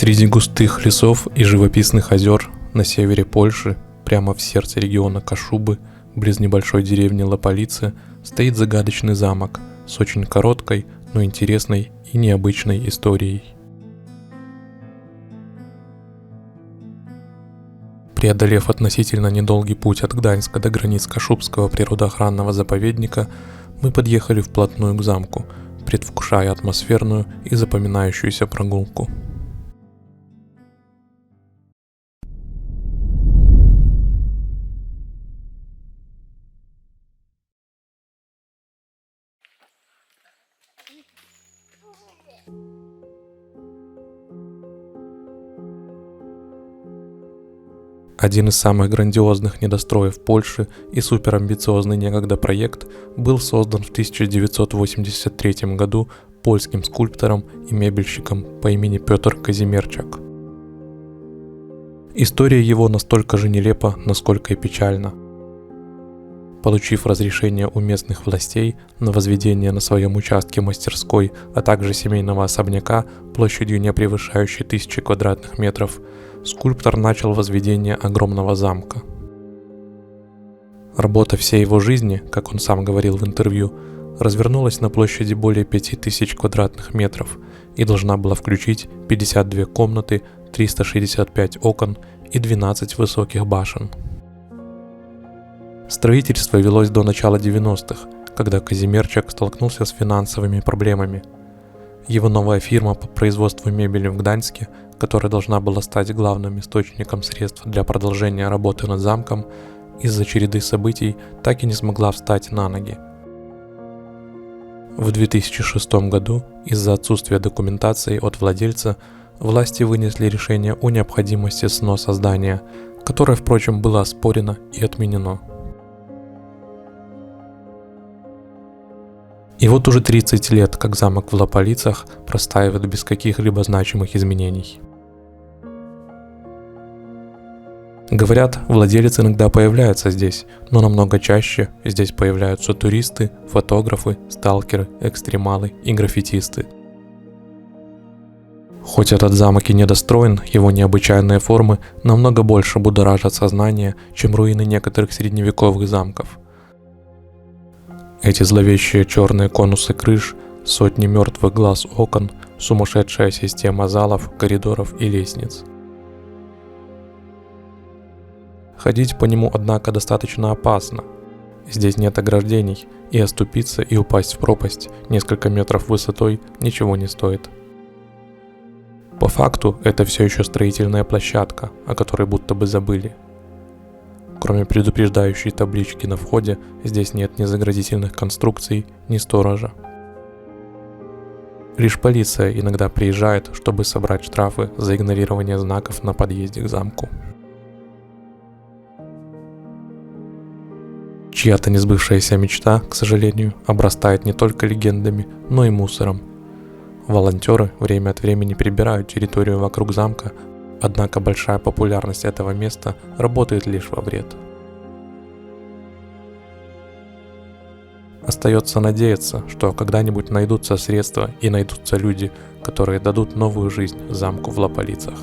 Среди густых лесов и живописных озер на севере Польши, прямо в сердце региона Кашубы, близ небольшой деревни Лополице, стоит загадочный замок с очень короткой, но интересной и необычной историей. Преодолев относительно недолгий путь от Гданьска до границ Кашубского природоохранного заповедника, мы подъехали вплотную к замку, предвкушая атмосферную и запоминающуюся прогулку. Один из самых грандиозных недостроев Польши и суперамбициозный некогда проект был создан в 1983 году польским скульптором и мебельщиком по имени Петр Казимерчак. История его настолько же нелепа, насколько и печальна. Получив разрешение у местных властей на возведение на своем участке мастерской, а также семейного особняка площадью не превышающей 1000 квадратных метров, скульптор начал возведение огромного замка. Работа всей его жизни, как он сам говорил в интервью, развернулась на площади более 5000 квадратных метров и должна была включить 52 комнаты, 365 окон и 12 высоких башен. Строительство велось до начала 90-х, когда Казимерчак столкнулся с финансовыми проблемами. Его новая фирма по производству мебели в Гданьске, которая должна была стать главным источником средств для продолжения работы над замком, из-за череды событий так и не смогла встать на ноги. В 2006 году из-за отсутствия документации от владельца власти вынесли решение о необходимости сноса здания, которое, впрочем, было оспорено и отменено. И вот уже 30 лет, как замок в Лополицах простаивает без каких-либо значимых изменений. Говорят, владелец иногда появляется здесь, но намного чаще здесь появляются туристы, фотографы, сталкеры, экстремалы и граффитисты. Хоть этот замок и недостроен, его необычайные формы намного больше будоражат сознание, чем руины некоторых средневековых замков. Эти зловещие черные конусы крыш, сотни мертвых глаз окон, сумасшедшая система залов, коридоров и лестниц. Ходить по нему, однако, достаточно опасно. Здесь нет ограждений, и оступиться и упасть в пропасть несколько метров высотой ничего не стоит. По факту, это все еще строительная площадка, о которой будто бы забыли. Кроме предупреждающей таблички на входе, здесь нет ни заградительных конструкций, ни сторожа. Лишь полиция иногда приезжает, чтобы собрать штрафы за игнорирование знаков на подъезде к замку. Чья-то несбывшаяся мечта, к сожалению, обрастает не только легендами, но и мусором. Волонтеры время от времени прибирают территорию вокруг замка, однако большая популярность этого места работает лишь во вред. Остается надеяться, что когда-нибудь найдутся средства и найдутся люди, которые дадут новую жизнь замку в Лополицах.